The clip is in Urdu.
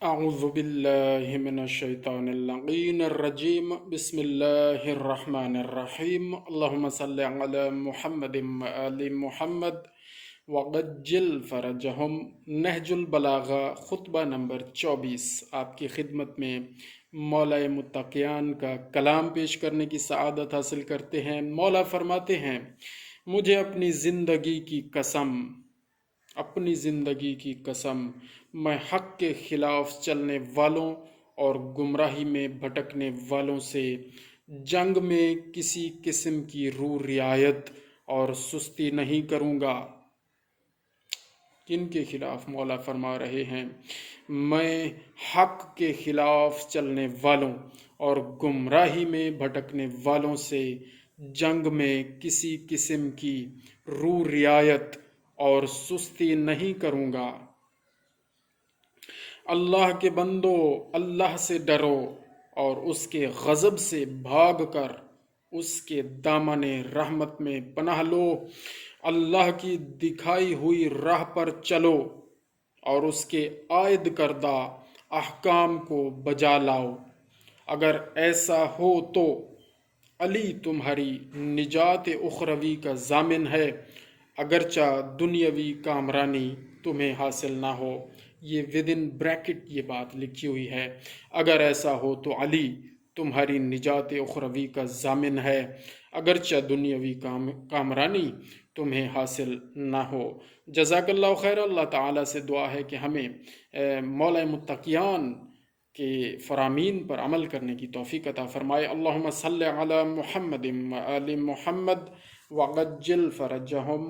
اعوذ باللہ من الشیطان اللعین الرجیم بسم اللہ الرحمن الرحیم اللہم صلی علی محمد وآل محمد وعجل فرجہم۔ نہج البلاغہ خطبہ نمبر 24 آپ کی خدمت میں مولا متقیان کا کلام پیش کرنے کی سعادت حاصل کرتے ہیں۔ مولا فرماتے ہیں، مجھے اپنی زندگی کی قسم میں حق کے خلاف چلنے والوں اور گمراہی میں بھٹکنے والوں سے جنگ میں کسی قسم کی رعایت اور سستی نہیں کروں گا۔ کن کے خلاف مولا فرما رہے ہیں؟ میں حق کے خلاف چلنے والوں اور گمراہی میں بھٹکنے والوں سے جنگ میں کسی قسم کی رعایت اور سستی نہیں کروں گا۔ اللہ کے بندو، اللہ سے ڈرو اور اس کے غضب سے بھاگ کر اس کے دامن رحمت میں پناہ لو۔ اللہ کی دکھائی ہوئی راہ پر چلو اور اس کے عائد کردہ احکام کو بجا لاؤ۔ اگر ایسا ہو تو علی تمہاری نجات اخروی کا ضامن ہے، اگرچہ دنیاوی کامرانی تمہیں حاصل نہ ہو۔ یہ ودن بریکٹ یہ بات لکھی ہوئی ہے، اگر ایسا ہو تو علی تمہاری نجات اخروی کا ضامن ہے، اگرچہ دنیاوی کامرانی تمہیں حاصل نہ ہو۔ جزاک اللہ خیر۔ اللہ تعالیٰ سے دعا ہے کہ ہمیں مولا متقیان کے فرامین پر عمل کرنے کی توفیق عطا فرمائے۔ اللہم صلی علی محمد وآل محمد وعجل فرجہم۔